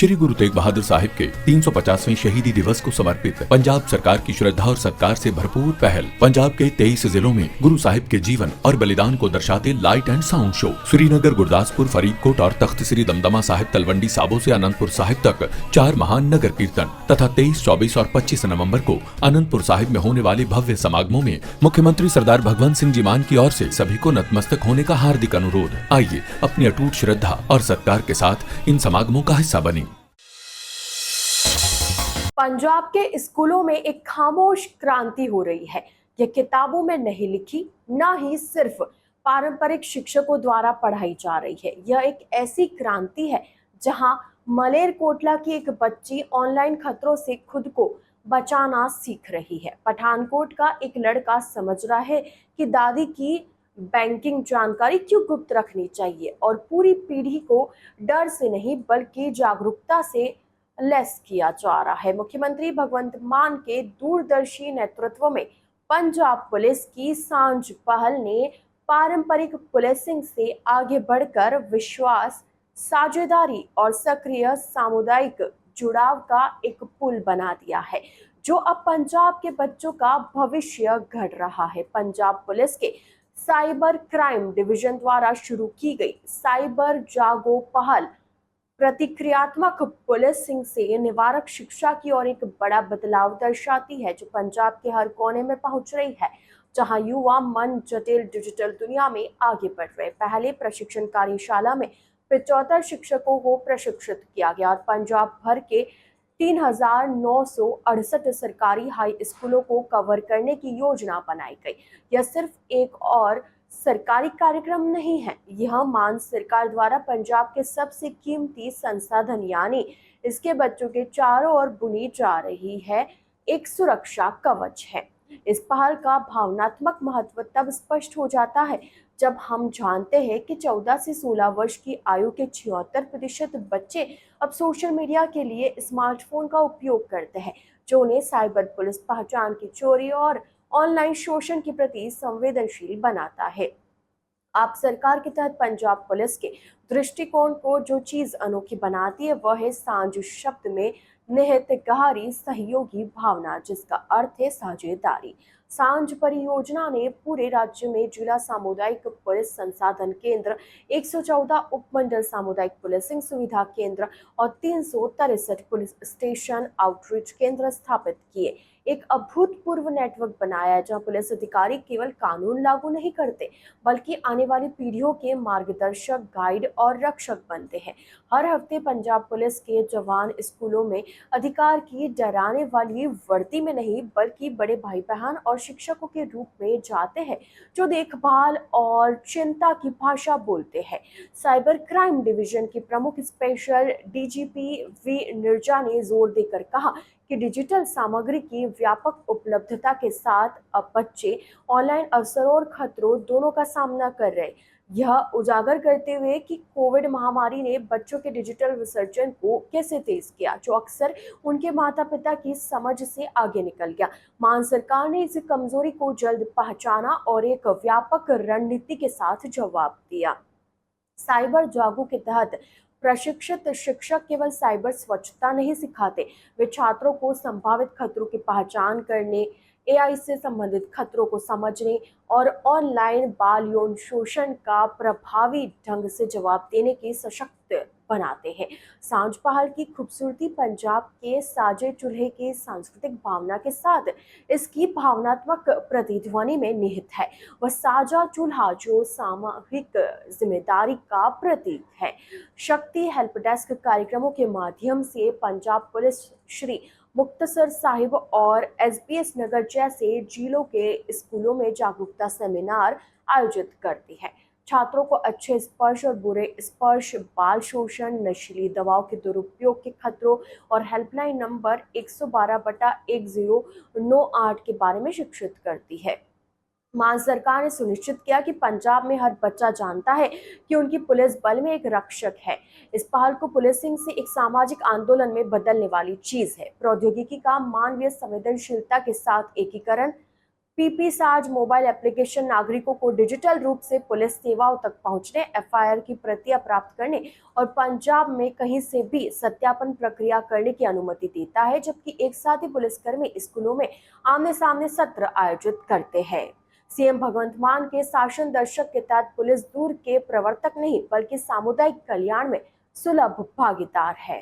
श्री गुरु तेग बहादुर साहिब के 350वें शहीदी दिवस को समर्पित पंजाब सरकार की श्रद्धा और सत्कार से भरपूर पहल। पंजाब के 23 जिलों में गुरु साहिब के जीवन और बलिदान को दर्शाते light and sound show Srinagar, Gurdaspur, Faridkot और तख्त श्री दमदमा साहिब, तलवंडी साबो से अनंतपुर साहिब तक 4 महान नगर कीर्तन तथा 23, 24 और 25 नवम्बर को अनंतपुर साहिब में होने वाले भव्य समागमों में मुख्यमंत्री सरदार भगवंत सिंह जी मान की ओर से सभी को नतमस्तक होने का हार्दिक अनुरोध। आइए अपनी अटूट श्रद्धा और सत्कार के साथ इन समागमों का हिस्सा बने। पंजाब के स्कूलों में एक खामोश क्रांति हो रही है। यह किताबों में नहीं लिखी, न ही सिर्फ पारंपरिक शिक्षकों द्वारा पढ़ाई जा रही है। यह एक ऐसी क्रांति है जहां मलेरकोटला की एक बच्ची ऑनलाइन खतरों से खुद को बचाना सीख रही है। पठानकोट का एक लड़का समझ रहा है कि दादी की बैंकिंग जानकारी क्यों गुप्त रखनी चाहिए और पूरी पीढ़ी को डर से नहीं बल्कि जागरूकता से लेस किया जा रहा है। मुख्यमंत्री भगवंत मान के दूरदर्शी नेतृत्व में पंजाब पुलिस की सांझ पहल ने पारंपरिक पुलिसिंग से आगे बढ़कर विश्वास, साझेदारी और सक्रिय सामुदायिक जुड़ाव का एक पुल बना दिया है, जो अब पंजाब के बच्चों का भविष्य गढ़ रहा है। पंजाब पुलिस के साइबर क्राइम डिवीजन द्वारा शुरू की गई साइबर जागो पहल प्रतिक्रियात्मक पुलिसिंग से निवारक शिक्षा की ओर एक बड़ा बदलाव दर्शाती है, जो पंजाब के हर कोने में पहुंच रही है, जहां युवा मन जटिल डिजिटल दुनिया में आगे बढ़ रहे। पहले प्रशिक्षण कार्यशाला में 75 शिक्षकों को प्रशिक्षित किया गया और पंजाब भर के 3,968 सरकारी हाई स्कूलों को कवर करने की योजना बनाई गई। यह सिर्फ एक और सरकारी कार्यक्रम नहीं है, यह मान सरकार द्वारा पंजाब के सबसे कीमती संसाधन यानी इसके बच्चों के चारों ओर बुनी जा रही है एक सुरक्षा कवच है। इस पहल का भावनात्मक महत्व तब स्पष्ट हो जाता है जब हम जानते हैं कि 14 से 16 वर्ष की आयु के 76% बच्चे अब सोशल मीडिया के लिए स्मार्टफोन का उपयोग करते हैं, जो उन्हें साइबर पुलिस, पहचान की चोरी और ऑनलाइन शोषण के प्रति संवेदनशील बनाता है। आप सरकार के तहत पंजाब पुलिस के दृष्टिकोण को जो चीज अनोखी बनाती है वह है सांझ शब्द में निहित गहरी सहयोगी भावना, जिसका अर्थ है साझेदारी। सांझ परियोजना ने पूरे राज्य में जिला सामुदायिक पुलिस संसाधन केंद्र, 114 उपमंडल सामुदायिक पुलिसिंग सुविधा केंद्र और 363 पुलिस स्टेशन आउटरीच केंद्र स्थापित किए। एक अभूतपूर्व नेटवर्क बनाया है जहां पुलिस अधिकारी केवल कानून लागू नहीं करते बल्कि आने वाली पीढ़ियों के मार्गदर्शक, गाइड और रक्षक बनते हैं। हर हफ्ते पंजाब पुलिस के जवान स्कूलों में अधिकार की डराने वाली वर्दी में नहीं बल्कि बड़े भाई बहन और शिक्षकों के रूप में जाते हैं, जो देखभाल और चिंता की भाषा बोलते हैं। साइबर क्राइम डिवीजन के प्रमुख स्पेशल डीजीपी वी निर्जा ने जोर देकर कहा कि डिजिटल सामग्री की व्यापक उपलब्धता के साथ अब बच्चे ऑनलाइन अवसरों और खतरों दोनों का सामना कर रहे हैं। यह उजागर करते हुए कि कोविड महामारी ने बच्चों के डिजिटल विसर्जन को कैसे तेज किया, जो अक्सर उनके माता पिता की समझ से आगे निकल गया। मान सरकार ने इस कमजोरी को जल्द पहचाना और एक व्यापक रणनीति के साथ जवाब दिया। साइबर जागो के तहत प्रशिक्षित शिक्षक केवल साइबर स्वच्छता नहीं सिखाते, वे छात्रों को संभावित खतरों की पहचान करने, एआई से संबंधित खतरों को समझने और ऑनलाइन बाल यौन शोषण का प्रभावी ढंग से जवाब देने की सशक्त बनाते हैं। सांझ पहल की खूबसूरती पंजाब के साजे चूल्हे की सांस्कृतिक भावना के साथ इसकी भावनात्मक प्रतिध्वनि में निहित है। वह साझा चूल्हा जो सामूहिक जिम्मेदारी का प्रतीक है। शक्ति हेल्प डेस्क कार्यक्रमों के माध्यम से पंजाब पुलिस श्री मुक्तसर साहिब और एसबीएस नगर जैसे जिलों के स्कूलों में जागरूकता सेमिनार आयोजित करती है। छात्रों को अच्छे स्पर्श और बुरे स्पर्श, बाल शोषण, नशीली दवाओं के दुरुपयोग के खतरों और हेल्पलाइन नंबर 112/1098 के बारे में शिक्षित करती है। मान सरकार ने सुनिश्चित किया कि पंजाब में हर बच्चा जानता है कि उनकी पुलिस बल में एक रक्षक है। इस पहल को पुलिसिंग से एक सामाजिक आंदोलन में बदलने वाली चीज है। प्रौद्योगिकी का मानवीय संवेदनशीलता के साथ एकीकरण, पीपी साज मोबाइल एप्लीकेशन नागरिकों को डिजिटल रूप से पुलिस सेवाओं तक पहुंचने, एफआईआर की प्रतियां प्राप्त करने और पंजाब में कहीं से भी सत्यापन प्रक्रिया करने की अनुमति देता है, जबकि एक साथ ही पुलिसकर्मी स्कूलों में आमने सामने सत्र आयोजित करते हैं। सीएम भगवंत मान के शासन दर्शक के तहत पुलिस दूर के प्रवर्तक नहीं बल्कि सामुदायिक कल्याण में सुलभ भागीदार है।